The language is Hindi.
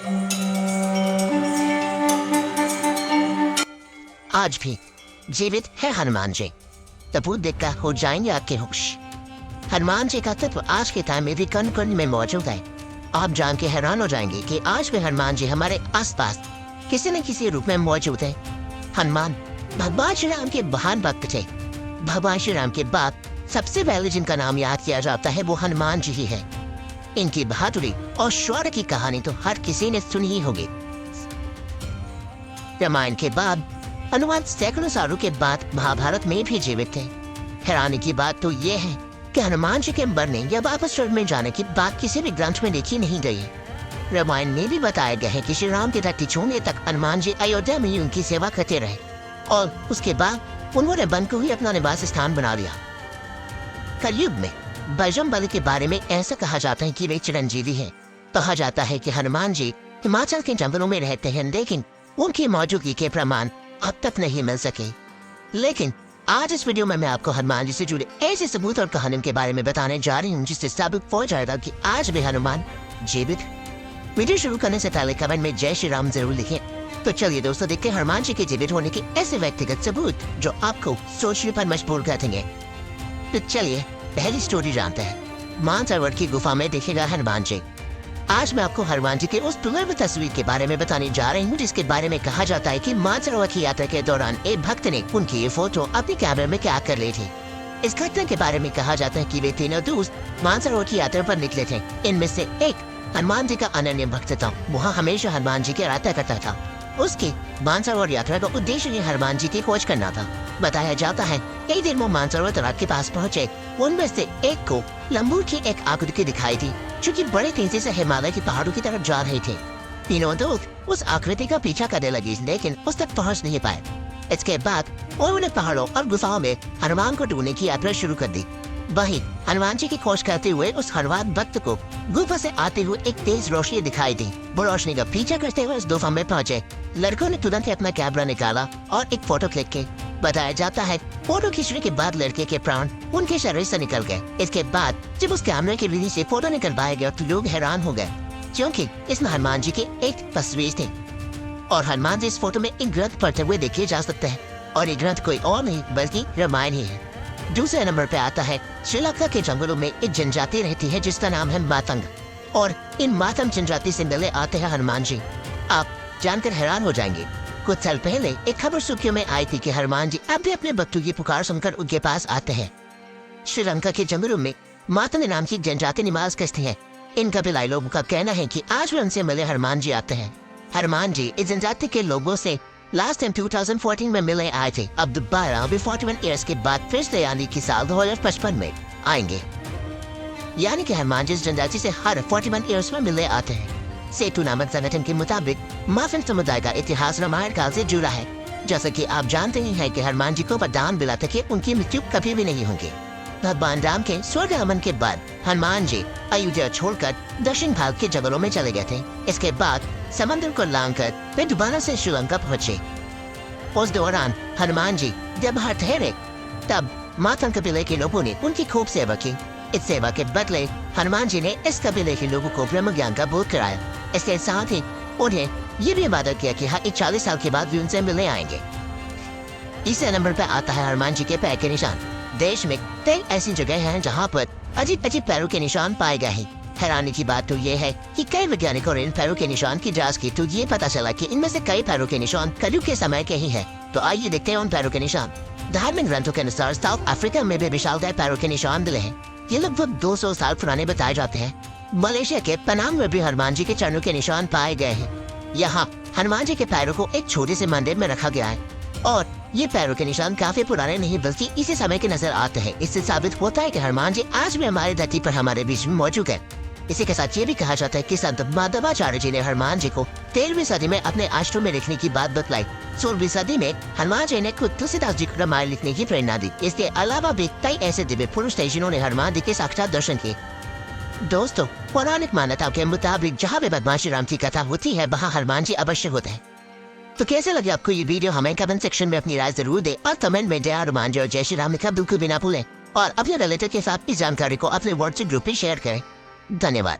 आज भी जीवित है हनुमान जी। तबूत देखकर हो जाएंगे आपके होश। हनुमान जी का तत्व आज के टाइम में भी कण कण में मौजूद है। आप जान के हैरान हो जाएंगे कि आज भी हनुमान जी हमारे आसपास किसी न किसी रूप में मौजूद है। हनुमान भगवान श्री राम के महान भक्त थे। भगवान श्री राम के बाद सबसे पहले जिनका नाम याद किया जाता है वो हनुमान जी ही है। इनकी बहादुरी और शौर्य की कहानी तो हर किसी ने सुनी ही होगी। रामायण के बाद हनुमान सैकड़ों सालों के बाद महाभारत में भी जीवित थे। हैरानी की बात तो ये है कि हनुमान जी के मरने या वापस स्वर्ग में जाने की बात किसी भी ग्रंथ में लिखी नहीं गई। रामायण में भी बताया गया है कि श्री राम के धरती छोड़ने तक हनुमान जी अयोध्या में ही उनकी सेवा करते रहे और उसके बाद उन्होंने वन को ही अपना निवास स्थान बना लिया। कलयुग में बजरंगबली के बारे में ऐसा कहा जाता है कि वे चिरंजीवी हैं। कहा जाता है कि हनुमान जी हिमाचल के जंगलों में रहते हैं, लेकिन उनकी मौजूदगी के प्रमाण अब तक नहीं मिल सके। लेकिन आज इस वीडियो में मैं आपको हनुमान जी से जुड़े ऐसे सबूत और कहानियों के बारे में बताने जा रही हूँ जिससे साबित हो जाएगा कि आज भी हनुमान जीवित। वीडियो शुरू करने से पहले कमेंट में जय श्री राम जरूर लिखें। तो चलिए दोस्तों, देखते हैं हनुमान जी के जीवित होने के ऐसे व्यक्तिगत सबूत जो आपको सोचने पर मजबूर कर देंगे। तो चलिए पहली स्टोरी जानते हैं। मानसरोवर की गुफा में देखेगा हनुमान जी। आज मैं आपको हनुमान जी के उस दुर्लभ तस्वीर के बारे में बताने जा रही हूँ जिसके बारे में कहा जाता है कि मानसरोवर की यात्रा के दौरान एक भक्त ने उनकी ये फोटो अपने कैमरे में कैद कर ली थी। इस घटना के बारे में कहा जाता है कि वे तीनों दोस्त मानसरोवर की यात्रा पर निकले थे। इनमें से एक हनुमान जी का अनन्य भक्त था। वह हमेशा हनुमान जी की आराधना करता था। उसकी मानसरोवर यात्रा का उद्देश्य ही हनुमान जी की खोज करना था। बताया जाता है कई दिन वो मानसरोवर तालाब के पास पहुँचे। उनमें से एक को लंबूर की एक आकृति दिखाई थी जो कि बड़े तेजी से हिमालय के पहाड़ों की तरफ जा रहे थे। तीनों दोस्त उस आकृति का पीछा करने लगे, लेकिन उस तक पहुँच नहीं पाए। इसके बाद उन्होंने पहाड़ों और गुफाओं में हनुमान को ढूंढने की यात्रा शुरू कर दी। वहीं हनुमान जी की खोज करते हुए उस हनुमान भक्त को गुफा से आते हुए एक तेज रोशनी दिखाई दी। वो रोशनी का पीछा करते हुए उस गुफा में पहुंचे। लड़कों ने तुरंत ही अपना कैमरा निकाला और एक फोटो क्लिक की। बताया जाता है फोटो खींचने के बाद लड़के के प्राण उनके शरीर से निकल गए। इसके बाद जब उस कैमरे की विधि से फोटो निकलवाया गया तो लोग हैरान हो गए, क्योंकि इसमें हनुमान जी की एक तस्वीर थी और हनुमान जी इस फोटो में एक ग्रंथ पढ़ते हुए देखे जा सकते हैं। और ये ग्रंथ कोई और नहीं बल्कि रामायण ही है। दूसरे नंबर पे आता है श्रीलंका के जंगलों में एक जनजाति रहती है जिसका नाम है मातंग, और इन मातंग जनजाति से मिले आते हैं हनुमान जी। आप जानकर हैरान हो जाएंगे। कुछ साल पहले एक खबर सुर्खियों में आई थी कि हनुमान जी अब भी अपने भक्तों की पुकार सुनकर उनके पास आते हैं। श्रीलंका के जंगलों में मातंग नाम की जनजाति निवास करती है। इन कबीलाई लोगों का कहना है कि आज भी उनसे मिले हनुमान जी आते हैं। हनुमान जी इस जनजाति के लोगों से लास्ट टाइम 2014 में मिले आए थे। अब दोबारा 41 ईयर्स के बाद फिर से यानी कि साल 2055 में आएंगे। यानी कि हनुमान जी इस जनजाति से हर 41 ईयर्स में मिले आते हैं। सेतु नामक संगठन के मुताबिक माफिन समुदाय का इतिहास रामायण काल से जुड़ा है। जैसा कि आप जानते ही हैं कि हनुमान जी को वरदान मिला था कि उनकी मृत्यु कभी भी नहीं होगी। भगवान राम के स्वर्ग आगमन के बाद हनुमान जी अयोध्या छोड़कर दक्षिण भारत के जंगलों में चले गए थे। इसके बाद समंदर को लांघकर वे दोबारा से श्रीलंका पहुंचे। उस दौरान हनुमान जी जब बाहर ठहरे तब मातंग कबीले के लोगों ने उनकी खूब सेवा की। इस सेवा के बदले हनुमान जी ने इस कबीले के लोगों को ब्रह्म ज्ञान का बोध कराया। इसके साथ ही उन्हें ये भी वादा किया कि हर 40 साल के बाद भी उनसे मिलने आएंगे। तीसरे नंबर पर आता है हनुमान जी के पैर के निशान। देश में कई ऐसी जगह हैं जहां पर अजीब अजीब पैरों के निशान पाए गए हैं। हैरानी की बात तो ये है कि कई वैज्ञानिकों ने इन पैरों के निशान की जांच की तो ये पता चला कि इनमें से कई पैरों के निशान कलयुग के समय के ही है। तो आइए देखते हैं उन पैरों के निशान। धार्मिक ग्रंथों के अनुसार साउथ अफ्रीका में भी विशालकाय पैरों के निशान मिले हैं। ये लगभग 200 साल पुराने बताए जाते हैं। मलेशिया के पनांग में भी हनुमान जी के चरणों के निशान पाए गए हैं। यहाँ हनुमान जी के पैरों को एक छोटे से मंदिर में रखा गया है और ये पैरों के निशान काफी पुराने नहीं बल्कि इसी समय के नजर आते हैं। इससे साबित होता है कि हनुमान जी आज भी हमारी धरती पर हमारे बीच में मौजूद है। इसी के साथ ये भी कहा जाता है कि संत माधवाचार्य जी ने हनुमान जी को 13वीं सदी में अपने आश्रम में लिखने की बात बतलाई। 16वीं सदी में हनुमान जी ने खुद तुलसीदास जी को रामायण लिखने की प्रेरणा दी। इसके अलावा भी कई ऐसे दिव्य पुरुष थे जिन्होंने हनुमान जी के साक्षात दर्शन किए। दोस्तों, पौराणिक मान्यताओं के मुताबिक जहाँ भी भगवान श्री राम की कथा होती है वहाँ हनुमान जी अवश्य होते हैं। तो कैसे लगे आपको ये वीडियो? हमें कमेंट सेक्शन में अपनी राय जरूर दे और कमेंट में जय हनुमान जी और जय श्री राम लिखना बिल्कुल भी ना भूलें और अपने रिलेटिव के साथ इस जानकारी को अपने व्हाट्सएप ग्रुप में शेयर करें। धन्यवाद।